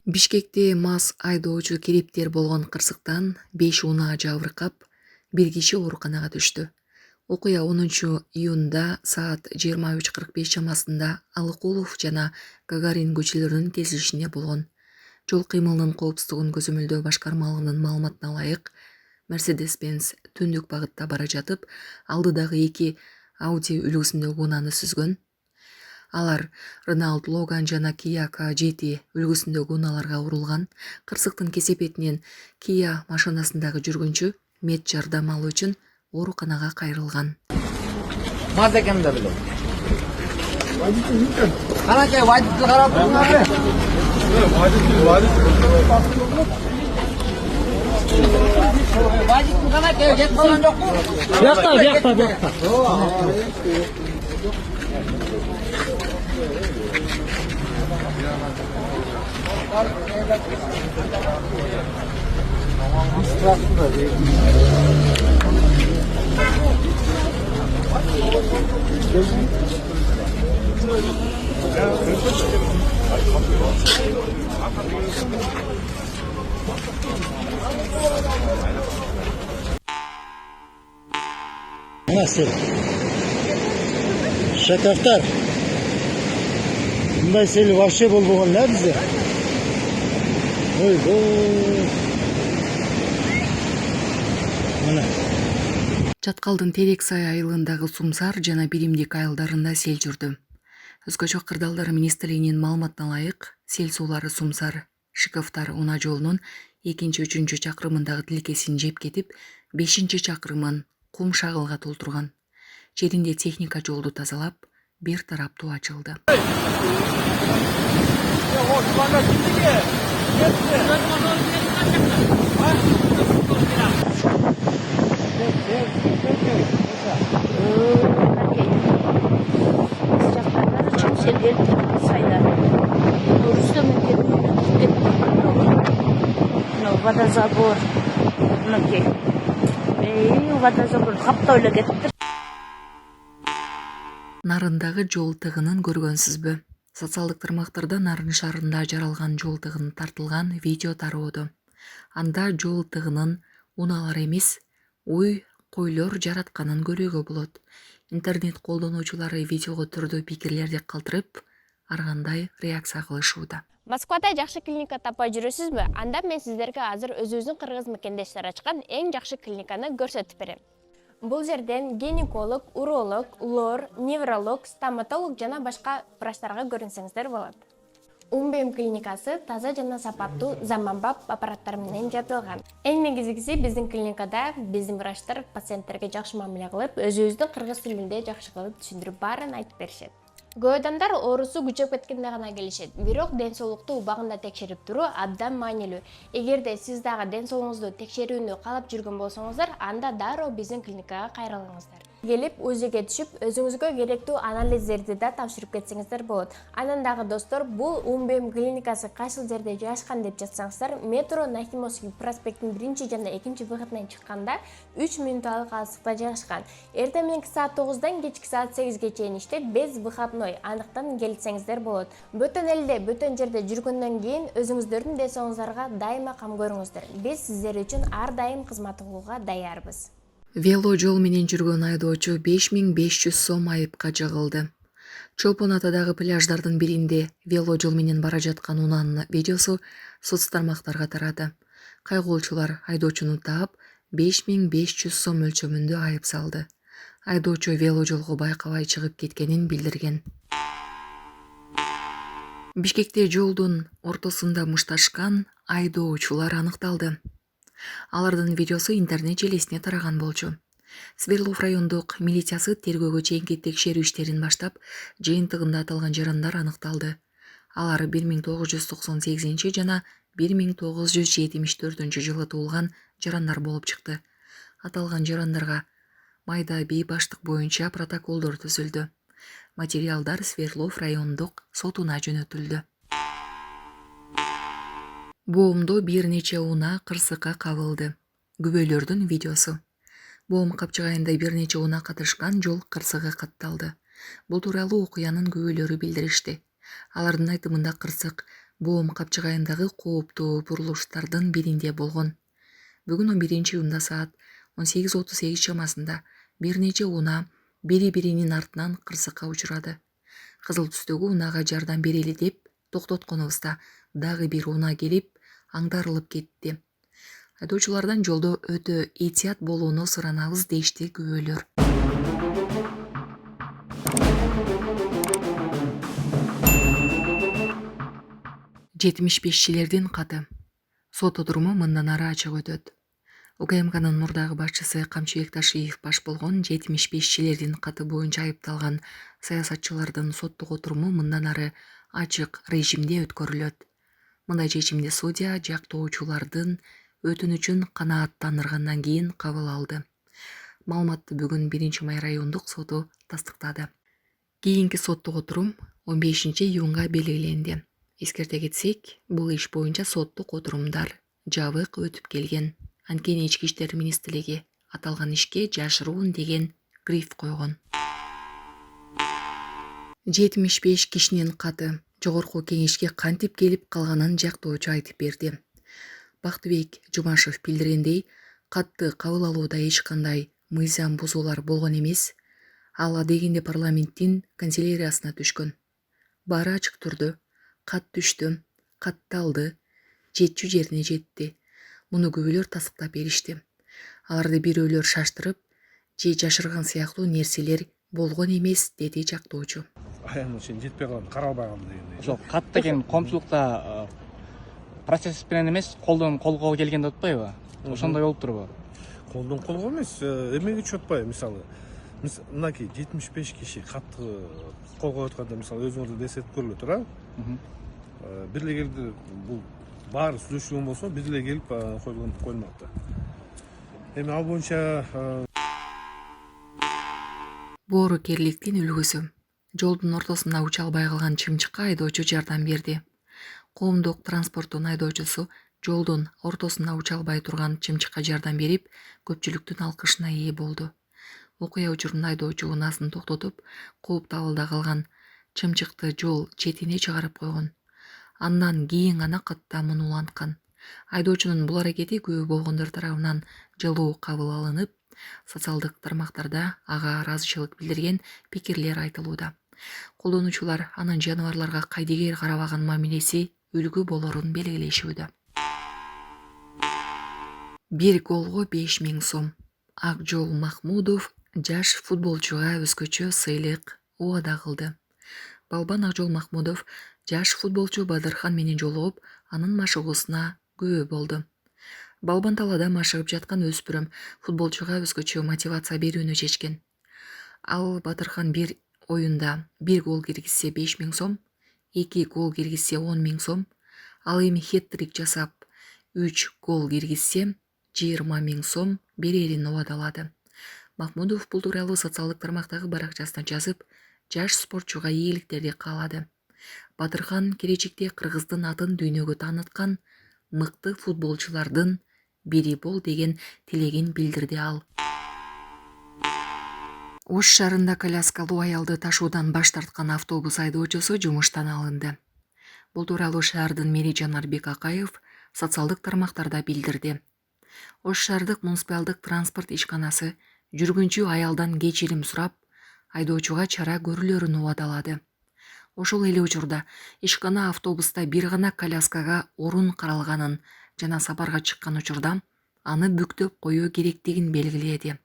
Бишкекте мас айдоочу керептер болгон кырсыктан 5 унаа жабыркап, бир киши ооруканага түштү. Окуя 10-июнда саат 23:45 чамасында Алыкулов жана Гагарин көчөлөрүнүн кесилишинде болгон. Жол кыймылынын коопсуздугун көзөмөлдөө башкармалыгынын маалыматына ылайык, Mercedes-Benz түндүк багытта бара жатып, алдыдагы 2 Audi үлгүсүндөгү унааны сүзгөн. Алар Renault Logan жана Kia K7 үлгүсүндөгү унааларга урулган. Кырсыктын кесепетинен Kia машинасындагы жүргүнчү мед жардам алуу үчүн ооруканага кайрылган. Маза кемде билет? Канача водитель карап турган. Водитель канача кет калган жокпу? Бuyakta. Nasıl? Şakaftar. Bunday seli вообще болбогон да бизде. Ой, мына. Чаткалдын Терексай айылындагы Сумсар жана Биримдик айылдарында сел жүрдү. Өзгөчө кырдаалдар министрлигинин маалыматына ылайык, сел суулары Сумсар Шиковтар унаа жолунун 2-3 чакырымындагы тилкесин жеп кетип, 5 чакырымын кум шагылга толтурган. Жеринде техника жолду тазалап, бир тараптуу ачылды. Водозабор. Водозабор каптойло кетти. Нарындагы жол тыгынын көргөнсүзбү? Социалдык тармактарда Нарын шаарында жаралган жол тыгыны тартылган видео тароодо. Анда жол тыгынын унаалар эмес, уй койлор жаратканын көрүүгө болот. Интернет колдонуучулары видеого түрдүү пикирлерди калтырып, ар кандай реакция кылышууда. Москвада жакшы клиника таппай жүрөсүзбү? Анда мен сиздерге азыр өзүбүздүн кыргыз мекендештер ачкан эң жакшы клиниканы көрсөтүп берем. Бул жерден гинеколог, уролог, лор, невролог, стоматолог жана башка врачтарга көрүнсөңүздөр болот. Умбем клиникасы таза жана сапаттуу заманбап аппараттар менен жабдылган. Эң негизгиси биздин клиникада биздин врачтар пациенттерге жакшы мамиле кылып, өзүбүздүн кыргыз тилинде жакшы кылып түшүндүрүп баарын айтып беришет. Көп адамдар оорусу күчөп кеткенде гана келишет. Бирок ден соолукту убагында текшерип туруу абдан маанилүү. Эгерде сиз дагы ден соолугуңузду текшерүүнү каалап жүргөн болсоңуздар, анда дароо биздин клиникага кайрылыңыздар. Келип УЗИге түшүп, өзүңүзгө керектүү анализдерди да тапшырып кетсеңиздер болот. Анан дагы достор, бул Умбем клиникасы кайсыл жерде жайгашкан деп жатсаңыздар, метро Нахимовский проспекттин 1 жана 2 выходунан чыкканда 3 мүнөттүк алыстыкта жайгашкан. Эртең мененки саат 9-дан кечки саат 8-ге чейин иштейт, без выходной. Андыктан келсеңиздер болот. Бөтөн элде, бөтөн жерде жүргөндөн кийин өзүңүздөрдүн ден соолугуңуздарга дайыма кам көрүңүздөр. Биз сиздер үчүн ар дайым кызмат кылууга даярбыз. Вело жол менен жүргөн айдоочу 5500 сом айыпка жыгылды. Чолпон атадагы пляждардын биринде вело жол менен бара жаткан унаанын видеосу соц тармактарга тарады. Кайгылуучулар айдоочуну таап 5500 сом өлчөмүндө айып салды. Айдоочу вело жолго байкабай чыгып кеткенин билдирген. Бишкекте жолдун ортосунда мушташкан айдоочулар аныкталды. Алардын видеосу интернет желесине тараган болчу. Свердлов райондук милициясы тергөөгө чейинки текшерүү иштерин баштап, жыйынтыгында аталган жарандар аныкталды. Алар 1998 жана 1974 жылы туулган жарандар болуп чыкты. Аталган жарандарга майда бий баштык боюнча протоколдор түзүлдү. Материалдар Свердлов райондук сотуна жөнөтүлдү. Боомдо бир нече унаа кырсыкка кабылды. Күбөлөрдүн видеосу. Боом капчыгайында бир нече унаа катышкан жол кырсыгы катталды. Бул тууралуу окуянын күбөлөрү билдиришти. Алардын айтымында кырсык Боом капчыгайындагы кооптуу бурулуштардын биринде болгон. Бүгүн 11-июнда саат 18:38 чамасында бир нече унаа бири-биринин артынан кырсыкка учурады. Кызыл түстөгү унаага жардам берели деп токтотконубузда дагы бир унаа келип аңдарылып кетти. Айдоочулардан жолдо өтө этият болууну суранабыз дешти күбөлөр. Жетимиш бешчилердин каты. Сот отуруму мындан ары ачык өтөт. УКМКнын мурдагы башчысы Камчыбек Ташиев баш болгон 75-чилердин каты боюнча айыпталган саясатчылардын соттук отуруму мындан ары ачык режимде өткөрүлөт. Мындай чечимди судья жактоочулардын өтүнүчүн канааттандыргандан кийин кабыл алды. Маалыматты бүгүн 1-Май райондук соту тастыктады. Кийинки соттук отурум 15-июнга белгиленди. Эскерте кетсек, бул иш боюнча соттук отурумдар жабык өтүп келген. Анткени Ички иштер министрлиги аталган ишке жашыруун деген гриф койгон. 75 кишинин каты жогорку кеңешке кантип келип калганын жактоочу айтып берди. Бактыбек Жумашев билдиргендей, катты кабыл алууда эч кандай мыйзам бузуулар болгон эмес. Ал адегенде парламенттин канцеляриясына түшкөн. Баары ачык турду. Кат түштү, катталды, жетчү жерине жетти. Муну күбөлөр тастыктап беришти. Аларды бирөөлөр шаштырып, же жашырган сыяктуу нерселер болгон эмес, деди жактоочу. Аянын ишин жетпей калган, каралбай калды дегендей. Жок, кат деген коомчулукта процесс менен эмес, колдон колго келгенде атпайбы? Ошондой болуп турбу? Колдон колго эмес, эмеге чөтпай, мисалы. Мынакей 75 киши катты кол коюп атканда, мисалы өзүңөрдү эсептеп көрүлө тура. Бир эле келди, бул баары сүйлөшүлгөн болсо, бир эле келип коюлмакты. Эми ал боюнча Боорукерликтин үлгүсү. Жолдун ортосунда уча албай калган чымчыкка айдоочу жардам берди. Коомдук транспорттун айдоочусу жолдун ортосунда уча албай турган чымчыкка жардам берип, көпчүлүктүн алкышына ээ болду. Окуя учурунда айдоочу унаасын токтотуп, кооптуу абалда калган чымчыкты жол четине чыгарып койгон. Андан кийин гана каттамын уланткан. Айдоочунун бул аракети күбө болгондор тарабынан жылуу кабыл алынып, социалдык тармактарда ага ыраазычылык билдирген пикирлер айтылууда. Колдонуучулар анын жаныбарларга кайдыгер карабаган мамилеси үлгү болорун белгилешүүдө. 1 голго 5000 сом. Акжол Махмудов жаш футболчуга өзгөчө сыйлык убада кылды. Балбан Акжол Махмудов жаш футболчу Бадырхан менен жолугуп, анын машыгуусуна күбө болду. Балбан талаада машыгып жаткан өспүрүм футболчуга өзгөчө мотивация берүүнү чечкен. Ал Бадырхан бир оюнда 1 гол киргизсе 5000 сом, 2 гол киргизсе 10.000 сом, ал эми хет-трик жасап 3 гол киргизсе 20.000 сом берерин убадалады. Махмудов бул тууралуу социалдык тармактагы баракчасына жазып, жаш спортчуга ийгиликтерди каалады. Бадырхан келечекте Кыргыздын атын дүйнөгө тааныткан мыкты футболчулардын бири бол деген тилегин билдирди ал. Ош шаарында коляскалуу аялды ташуудан баш тарткан автобус айдоочусу жумуштан алынды. Бул тууралуу шаардын мэри Жанарбек Акаев социалдык тармактарда билдирди. Ош шаардык муниципалдык транспорт ишканасы жүргүнчү аялдан кечирим сурап, айдоочуга чара көрүлөрүн убадалады. Ошол эле учурда ишкана автобуста бир гана коляскага орун каралганын жана сапарга чыккан учурда аны бүктөп коюу керектигин белгиледи.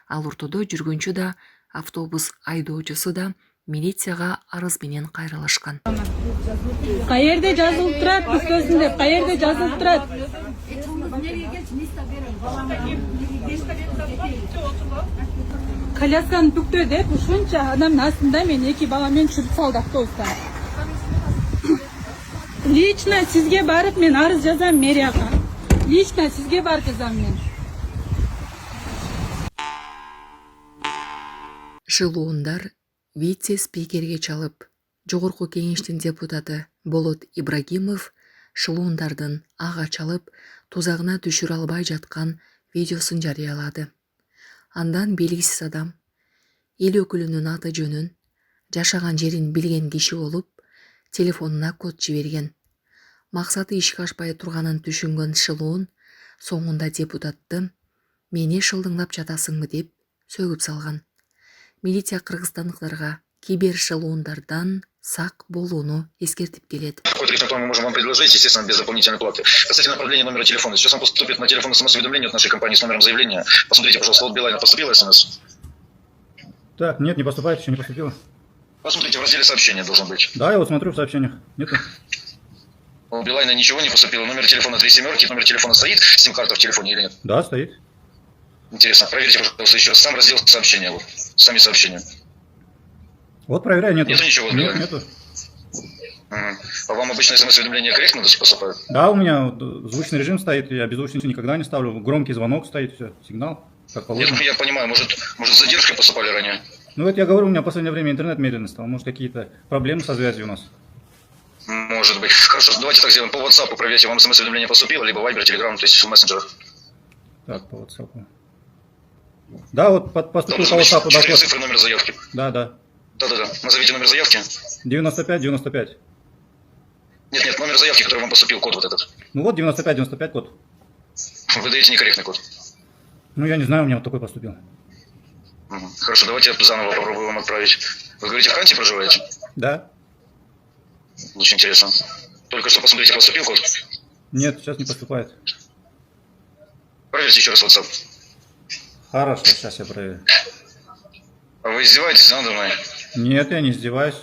Ал ортодо жүргүнчү да, автобус айдоочусу да милицияга арыз менен кайрылышкан. Каерде жазылып турат, бүктөсүн деп, каерде жазылып турат. Колясканы бүктө деп, ушунча адамдын астында мен 2 бала менен чүрүп салды автобустан. Лично сизге барып мен арыз жазам мэрияга. Лично сизге барып жазам мен. Шылуундар вице-спикерге чалып, жогорку кеңештин депутаты Болот Ибрагимов шылуундардын агач алып тузагына түшүрө албай жаткан видеосун жарыялады. Андан белгисиз адам эл өкүлүнүн аты жөнүн, жашаган жерин билген киши болуп, телефонуна код жиберген. Максаты ишке ашпай турганын түшүнгөн шылуун соңунда депутатты мени шылдыңдап жатасыңбы деп сөгүп салган. Милиция кыргызстандыктарга кибер шылуундардан сак болууну эскертип келет. Какой тариф, который мы можем вам предложить, естественно, без дополнительной платы. Касательно продления номера телефона. Сейчас вам поступит на телефон смс-уведомление от нашей компании с номером заявления. Посмотрите, пожалуйста, от Билайна поступило смс? Так, нет, не поступает, еще не поступило. Посмотрите, в разделе сообщения должен быть. Да, я вот смотрю в сообщениях. Нету. У Билайна ничего не поступило. Номер телефона 3 семерки, номер телефона стоит, сим-карта в телефоне или нет? Да, стоит. Интересно, проверьте, пожалуйста, еще раз сам раздел сообщения, вот, сами сообщения. Вот проверяю, нету. Нету ничего, Нет, Билайна? нету. Угу. А вам обычно смс-уведомления корректно поступают? Да, у меня вот звучный режим стоит, я беззвучный никогда не ставлю. Громкий звонок стоит, все, сигнал, как положено. Я понимаю, может с задержкой поступали ранее? Ну вот я говорю, у меня в последнее время интернет медленно стал. Может, какие-то проблемы со связью у нас. Может быть. Хорошо, давайте так сделаем. По WhatsApp проверьте, вам смс-уведомление поступило, либо Viber, Telegram, то есть в мессенджерах. Так, по WhatsApp. Да, вот поступил по WhatsApp. Да, Четыре цифры, номер заявки. да, да. Да-да-да. Назовите номер заявки. 95-95. Нет, номер заявки, который вам поступил, код вот этот. Ну вот 95-95 код. Вы даете некорректный код. Ну я не знаю, у меня вот такой поступил. Угу. Хорошо, давайте я заново попробую вам отправить. Вы говорите, в Канте проживаете? Да. Очень интересно. Только что посмотрите, поступил код. Нет, сейчас не поступает. Проверьте еще раз WhatsApp. Хорошо, сейчас я проверю. А вы издеваетесь, да, надо мной? Нет, я не издеваюсь.